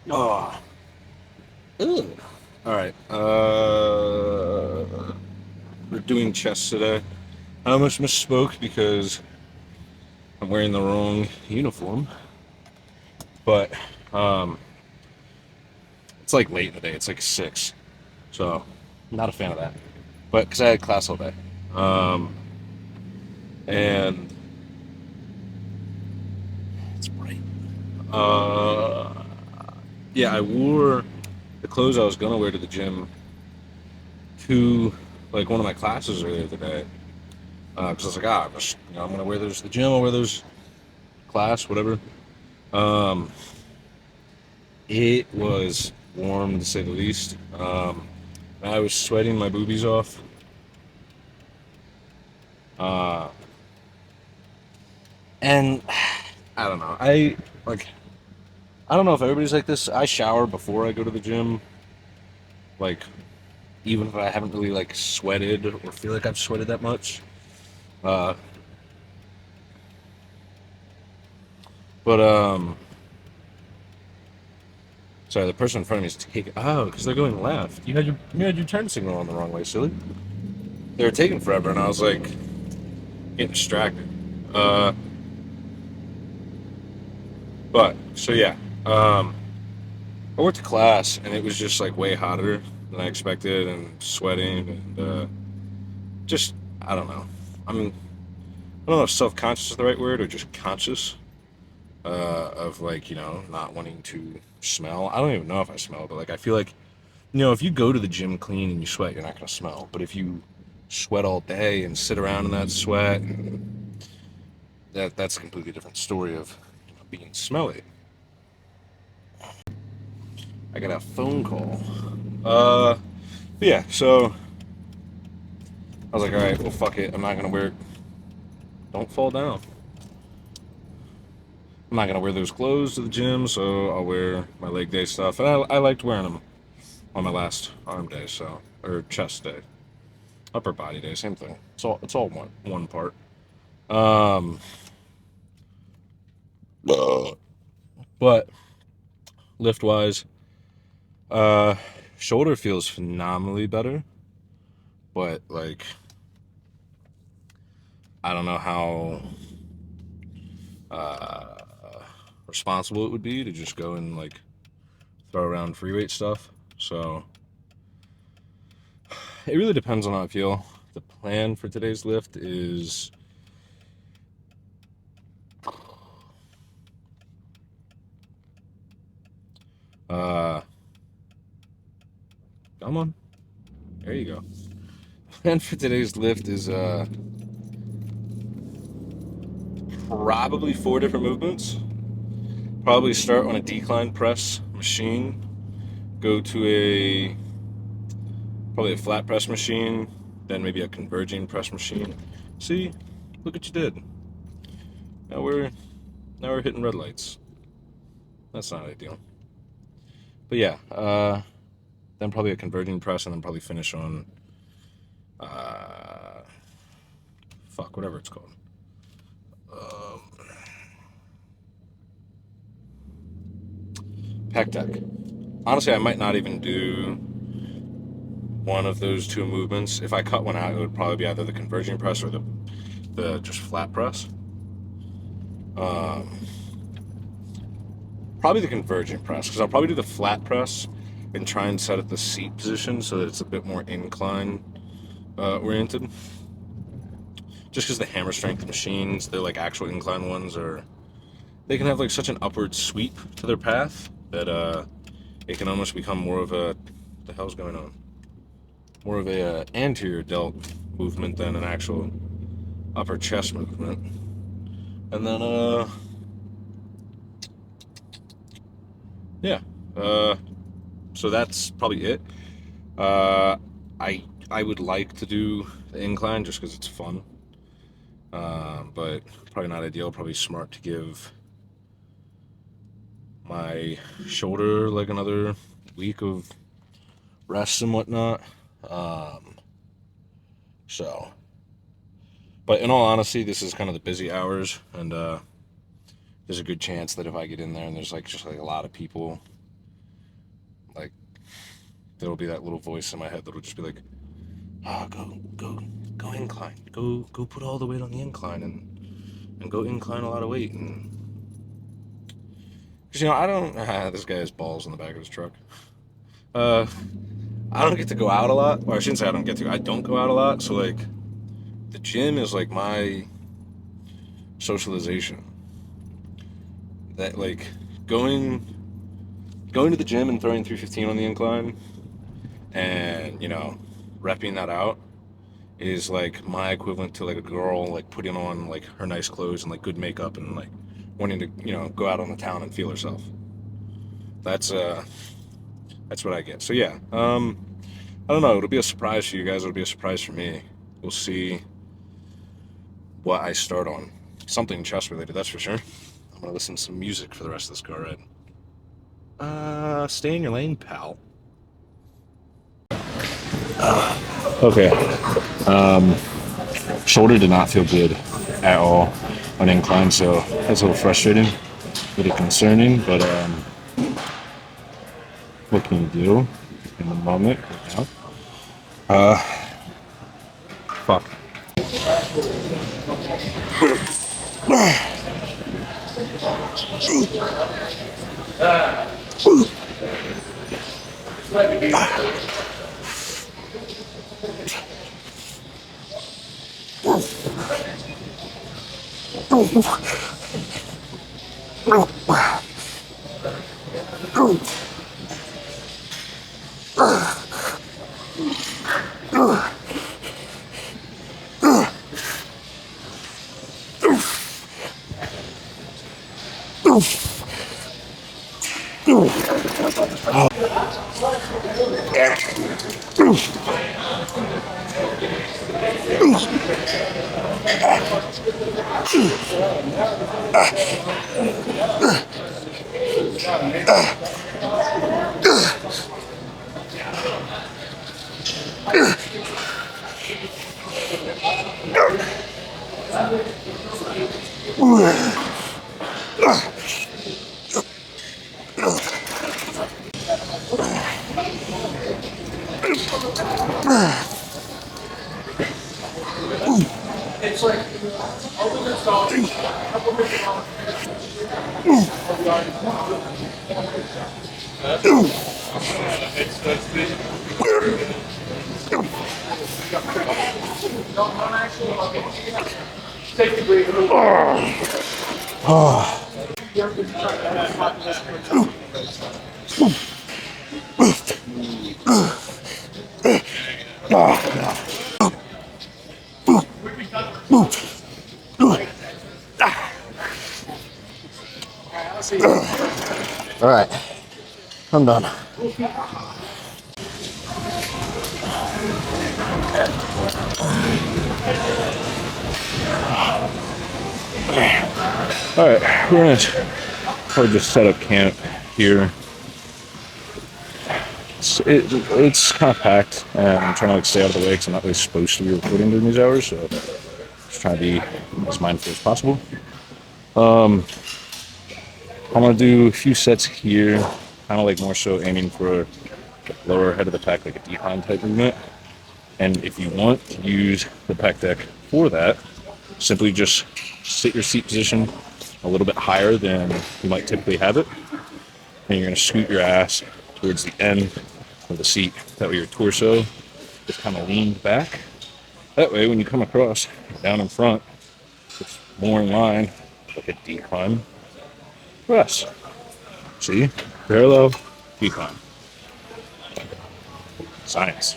Oh, ugh. All right. We're doing chess today. I almost misspoke because I'm wearing the wrong uniform, but um, it's like late in the day. It's like 6, so I'm not a fan of that. But because I had class all day, um, and it's bright. Uh, yeah, I wore the clothes I was gonna wear to the gym to like one of my classes earlier today. Because I was like, I'm gonna wear those to the gym. I'll wear those class, whatever. Um, it was warm to say the least. I was sweating my boobies off. Uh, and I don't know. I don't know if everybody's like this. I shower before I go to the gym. Like, even if I haven't really like sweated or feel like I've sweated that much. Uh, but sorry, the person in front of me is taking. Oh, because they're going left. You had your turn signal on the wrong way, silly. They were taking forever, and I was like getting distracted. Uh, but so yeah. Um, I went to class and it was just like way hotter than I expected and sweating and just I don't know. I mean, I don't know if self-conscious is the right word or just conscious of like not wanting to smell. I don't even know if I smell, but like I feel like if you go to the gym clean and you sweat, you're not gonna smell. But if you sweat all day and sit around in that sweat, that's a completely different story of being smelly. I got a phone call. But yeah, so I was like, all right, well, fuck it. I'm not gonna wear. Don't fall down. I'm not gonna wear those clothes to the gym, so I'll wear my leg day stuff. And I liked wearing them on my last arm day, so or chest day, upper body day, same thing. It's all one part. Um, but lift wise, uh, shoulder feels phenomenally better. But like, I don't know how uh responsible it would be to just go and like throw around free weight stuff. So it really depends on how I feel. The plan for today's lift is uh come on. There you go. Plan for today's lift is probably 4 different movements. Probably start on a decline press machine, go to a probably a flat press machine, then maybe a converging press machine. See, look what you did. Now we're now we're hitting red lights. That's not ideal. But yeah, then probably a converging press, and then probably finish on uh, fuck whatever it's called. Um, Pec deck. Honestly, I might not even do one of those two movements. If I cut one out, it would probably be either the converging press or the just flat press. Um, Probably the converging press because I'll probably do the flat press and try and set it the seat position so that it's a bit more incline oriented. Just because the hammer strength machines, they're like actual incline ones, are they can have like such an upward sweep to their path that it can almost become more of a the hell's going on? More of a anterior delt movement than an actual upper chest movement. And then yeah, uh so that's probably it. Uh I would like to do the incline just because it's fun. But probably not ideal. Probably smart to give my shoulder like another week of rest and whatnot. Um, so, but in all honesty, this is kind of the busy hours, and there's a good chance that if I get in there and there's like just like a lot of people, there'll be that little voice in my head that'll just be like, "Ah, go incline. Go put all the weight on the incline and go incline a lot of weight." And because I don't. This guy has balls in the back of his truck. Uh, I don't get to go out a lot. Well, I shouldn't say I don't get to. I don't go out a lot. So like, the gym is like my socialization. That like going to the gym and throwing 315 on the incline, and repping that out is like my equivalent to like a girl like putting on like her nice clothes and like good makeup and like wanting to go out on the town and feel herself. That's what I get. So yeah, I don't know. It'll be a surprise for you guys. It'll be a surprise for me. We'll see what I start on. Something chest related, that's for sure. I'm gonna listen to some music for the rest of this car ride. Stay in your lane, pal. Okay. Shoulder did not feel good at all on incline, so that's a little frustrating, a little concerning, but what can you do in the moment right now? Fuck. It's like open the stall. Take the break. All right, I'm done. All right, we're gonna probably just set up camp here. It's kind of packed, and I'm trying to like stay out of the way because I'm not really supposed to be recording during these hours, so just trying to be as mindful as possible. I'm gonna do a few sets here, kind of like more so aiming for lower head of the pack, like a decline type movement. And if you want to use the pec deck for that, simply just sit your seat position a little bit higher than you might typically have it, and you're gonna scoot your ass towards the end of the seat. That way your torso is kind of leaned back. That way when you come across down in front, it's more in line like a decline press. See? Parallel decline. Science.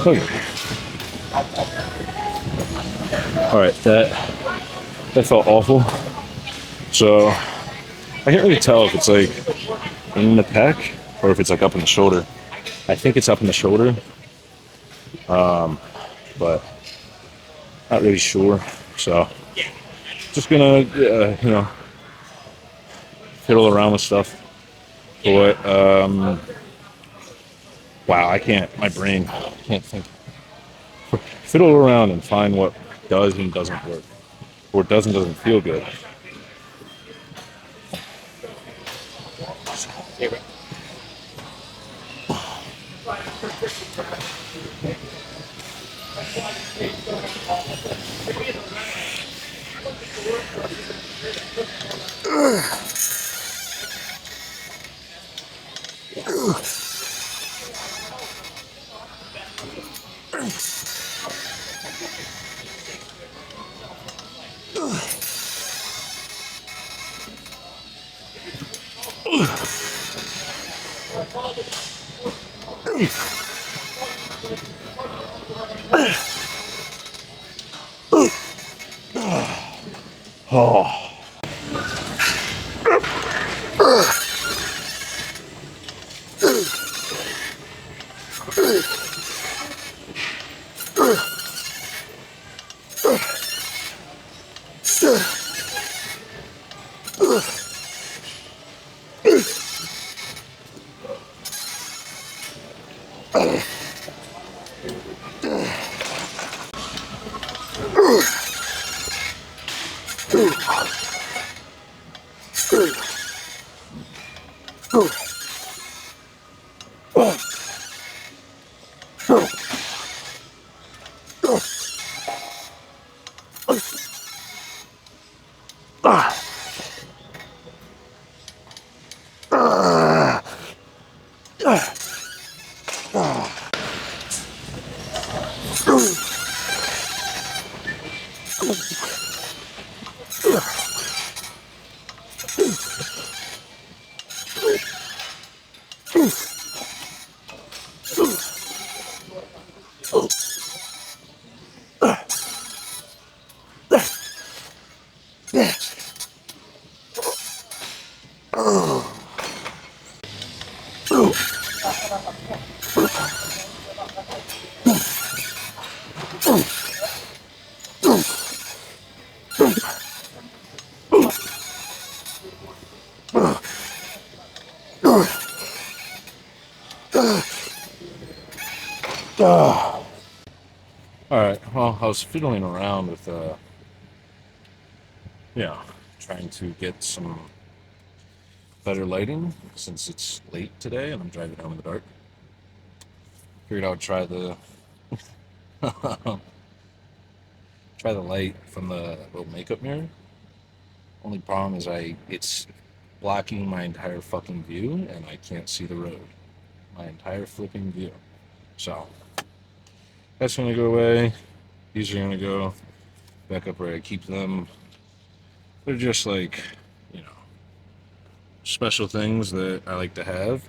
Okay. All right, that felt awful. So I can't really tell if it's like in the pec or if it's like up in the shoulder. I think it's up in the shoulder, but not really sure. So just gonna fiddle around with stuff. But wow, I can't. My brain can't think. Fiddle around and find what does and doesn't work, or does and doesn't feel good. Oh. All right. Well, I was fiddling around with, trying to get some better lighting since it's late today and I'm driving home in the dark. Figured I would try the try the light from the little makeup mirror. Only problem is it's blocking my entire fucking view and I can't see the road. My entire flipping view. So that's gonna go away. These are gonna go back up where I keep them. They're just like, you know, special things that I like to have.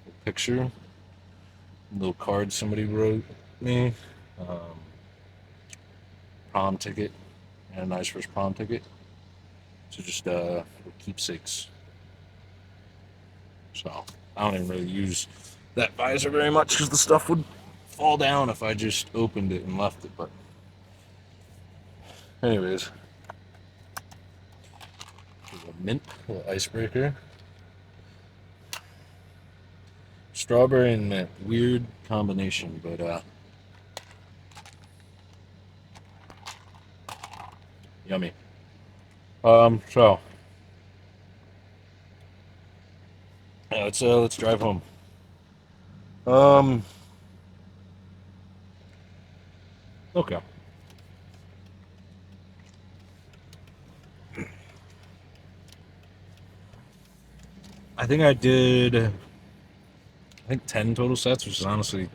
A picture, a little card somebody wrote me, um, prom ticket, and a nice first prom ticket. So just keepsakes. So I don't even really use that visor very much because the stuff would fall down if I just opened it and left it. But anyways, there's a mint, a little icebreaker. Strawberry and mint, weird combination, but yummy. So yeah, let's drive home. Um, okay. I think I did I think 10 total sets, which is honestly,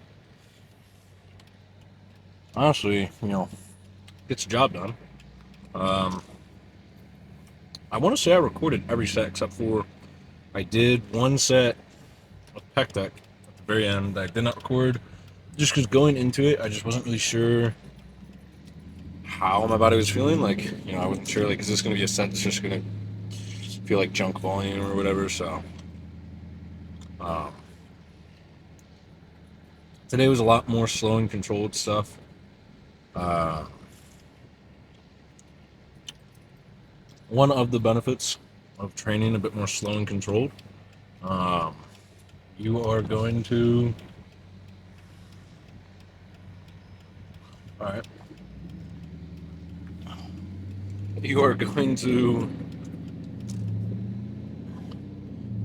gets the job done. Um, I want to say I recorded every set except for I did one set of pec deck at the very end. I did not record just because going into it, I just wasn't really sure how my body was feeling. Like, I wasn't sure, like, is this going to be a set that's just going to feel like junk volume or whatever? So, um, today was a lot more slow and controlled stuff. Uh, one of the benefits of training a bit more slow and controlled, um, you are going to, all right, you are going to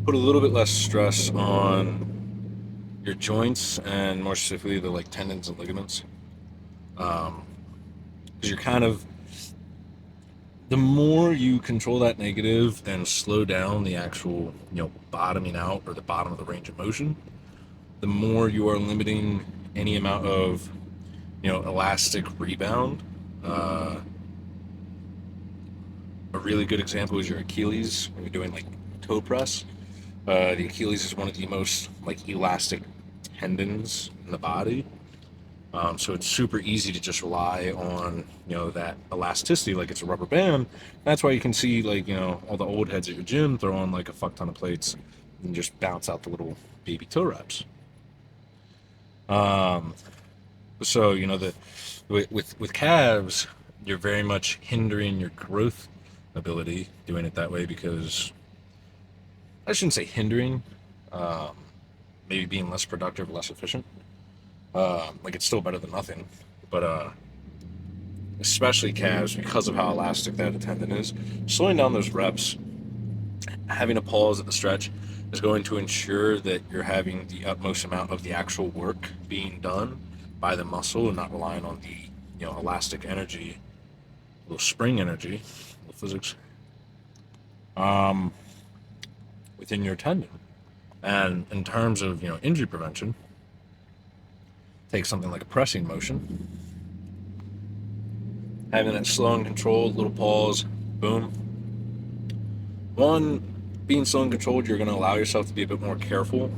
put a little bit less stress on your joints and more specifically the like tendons and ligaments, because you're kind of, the more you control that negative and slow down the actual bottoming out or the bottom of the range of motion, the more you are limiting any amount of elastic rebound. A really good example is your Achilles when you're doing like toe press. The Achilles is one of the most like elastic tendons in the body. So it's super easy to just rely on that elasticity like it's a rubber band. That's why you can see like all the old heads at your gym throw on like a fuck ton of plates and just bounce out the little baby toe reps. So the with calves, you're very much hindering your growth ability doing it that way, because I shouldn't say hindering, um, maybe being less productive, less efficient. Like it's still better than nothing, but especially calves, because of how elastic that tendon is, slowing down those reps, having a pause at the stretch is going to ensure that you're having the utmost amount of the actual work being done by the muscle and not relying on the elastic energy, little spring energy, little physics, um, within your tendon. And in terms of injury prevention, take something like a pressing motion, having that slow and controlled little pause, boom. One, being slow and controlled, you're going to allow yourself to be a bit more careful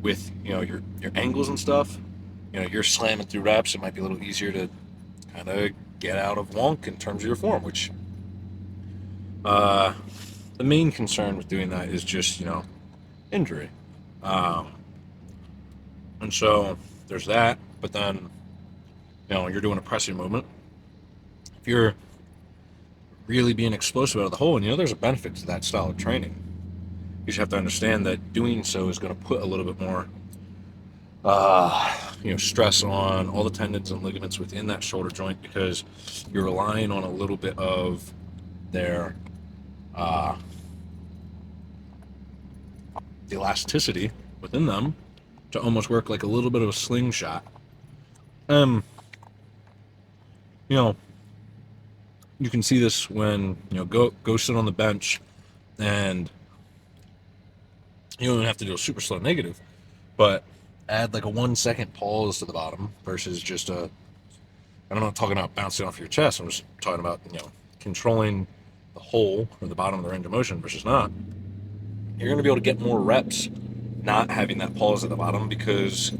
with your angles and stuff. You're slamming through reps. It might be a little easier to kind of get out of wonk in terms of your form, which the main concern with doing that is just injury. And so there's that. But then you're doing a pressing movement. If you're really being explosive out of the hole, and there's a benefit to that style of training. You just have to understand that doing so is going to put a little bit more stress on all the tendons and ligaments within that shoulder joint, because you're relying on a little bit of their the elasticity within them to almost work like a little bit of a slingshot. You can see this when go sit on the bench, and you don't even have to do a super slow negative, but add like a 1 second pause to the bottom versus just I'm not talking about bouncing off your chest. I'm just talking about controlling the hole or the bottom of the range of motion versus not. You're going to be able to get more reps not having that pause at the bottom, because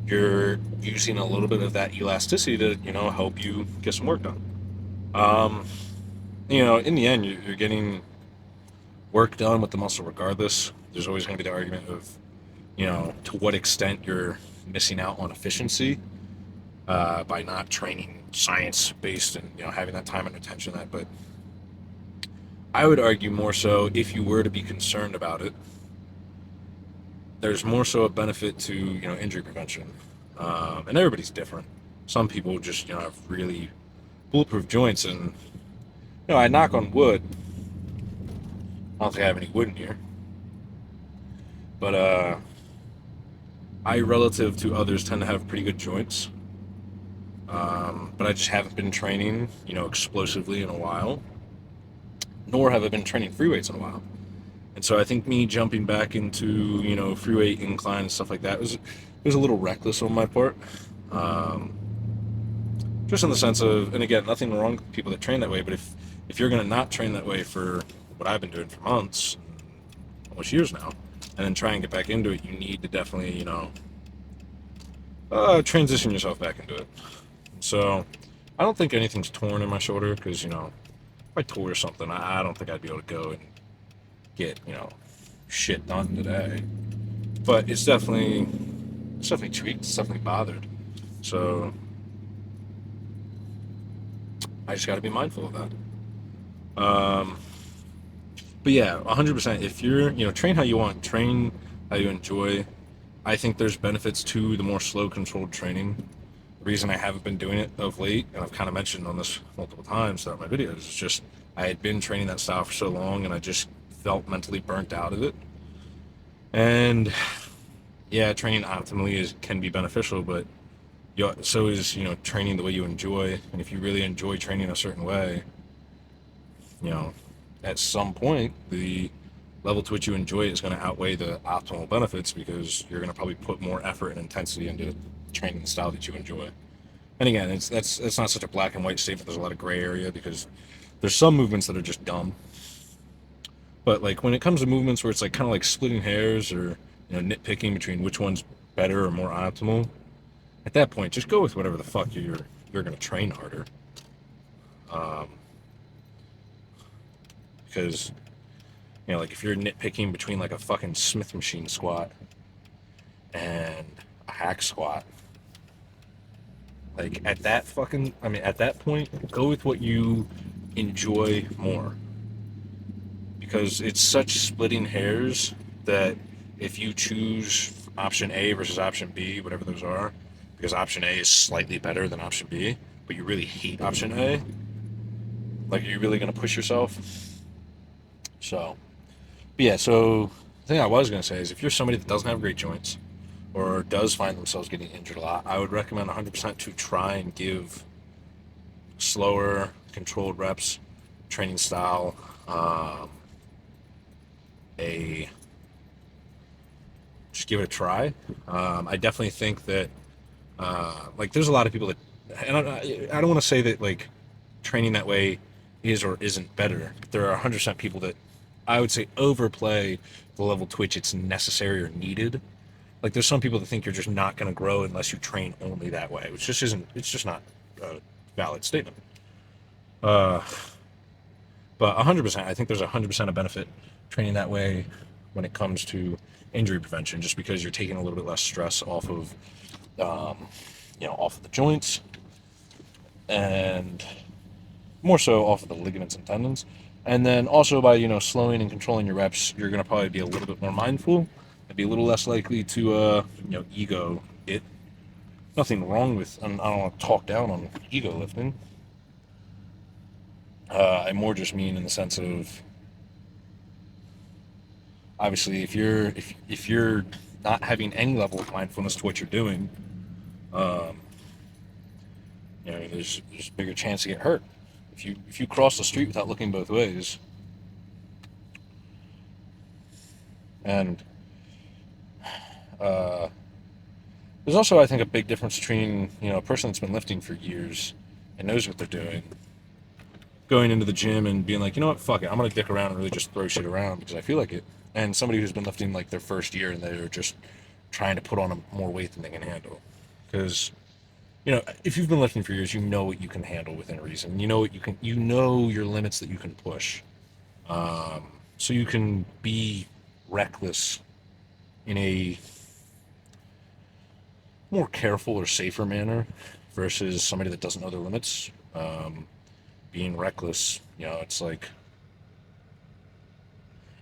you're using a little bit of that elasticity to help you get some work done. In the end, you're getting work done with the muscle regardless. There's always going to be the argument of to what extent you're missing out on efficiency by not training science based and having that time and attention. But I would argue more so, if you were to be concerned about it, there's more so a benefit to injury prevention, and everybody's different. Some people just have really bulletproof joints, and I knock on wood. I don't think I have any wood in here, but I, relative to others, tend to have pretty good joints. But I just haven't been training explosively in a while, nor have I been training free weights in a while. And so I think me jumping back into, free weight incline and stuff like that was a little reckless on my part. Um, just in the sense of, and again, nothing wrong with people that train that way, but if you're going to not train that way for what I've been doing for months, almost years now, and then try and get back into it, you need to definitely, transition yourself back into it. So I don't think anything's torn in my shoulder because, if I tore something, I don't think I'd be able to go and get, shit done today. But it's definitely tweaked, it's definitely bothered. So I just got to be mindful of that. But yeah, 100%. If you're, train how you want, train how you enjoy. I think there's benefits to the more slow, controlled training. The reason I haven't been doing it of late, and I've kind of mentioned on this multiple times throughout my videos, is just I had been training that style for so long, and I just felt mentally burnt out of it. And yeah, training optimally can be beneficial, but so is training the way you enjoy. And if you really enjoy training a certain way, you know, at some point the level to which you enjoy it is going to outweigh the optimal benefits because you're going to probably put more effort and intensity into training the style that you enjoy. And again, it's not such a black and white statement. There's a lot of gray area because there's some movements that are just dumb. But like when it comes to movements where it's like kind of like splitting hairs or nitpicking between which one's better or more optimal, at that point just go with whatever the fuck you're going to train harder. Um, because like if you're nitpicking between like a fucking Smith machine squat and a hack squat, like at that point, go with what you enjoy more. Because it's such splitting hairs that if you choose option A versus option B, whatever those are, because option A is slightly better than option B, but you really hate option A, like are you really going to push yourself? So, but yeah, so the thing I was going to say is if you're somebody that doesn't have great joints or does find themselves getting injured a lot, I would recommend 100% to try and give slower, controlled reps, training style, just give it a try. I definitely think that like there's a lot of people that, and I don't want to say that like training that way is or isn't better, but there are 100% people that I would say overplay the level to which it's necessary or needed. Like there's some people that think you're just not going to grow unless you train only that way, which just isn't. It's just not a valid statement. Uh, but 100%, I think there's 100% of benefit training that way when it comes to injury prevention, just because you're taking a little bit less stress off of, off of the joints, and more so off of the ligaments and tendons. And then also by slowing and controlling your reps, you're going to probably be a little bit more mindful and be a little less likely to ego it. Nothing wrong with, and I don't want to talk down on ego lifting. I more just mean in the sense of obviously if you're not having any level of mindfulness to what you're doing, um, there's a bigger chance to get hurt. If you cross the street without looking both ways, and there's also I think a big difference between a person that's been lifting for years and knows what they're doing, going into the gym and being like, fuck it, I'm gonna dick around and really just throw shit around because I feel like it, and somebody who's been lifting like their first year and they're just trying to put on more weight than they can handle. Because if you've been lifting for years, you know what you can handle within reason. You know your limits that you can push. So you can be reckless in a more careful or safer manner versus somebody that doesn't know their limits. Being reckless, it's like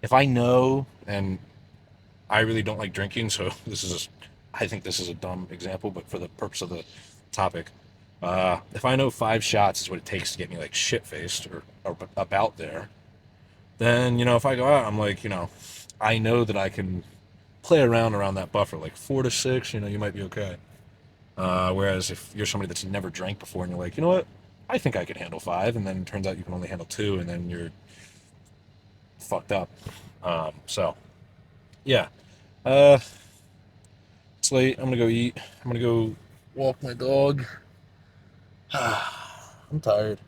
if I know, and I really don't like drinking, so I think this is a dumb example, but for the purpose of the topic, if I know 5 shots is what it takes to get me like shit faced or about there, then if I go out, I'm like, I know that I can play around that buffer, like 4 to 6, you might be okay. Whereas if you're somebody that's never drank before and you're like, what, I think I could handle 5, and then it turns out you can only handle 2, and then you're fucked up. So yeah, uh, it's late. I'm gonna go eat. I'm gonna go walk my dog. I'm tired.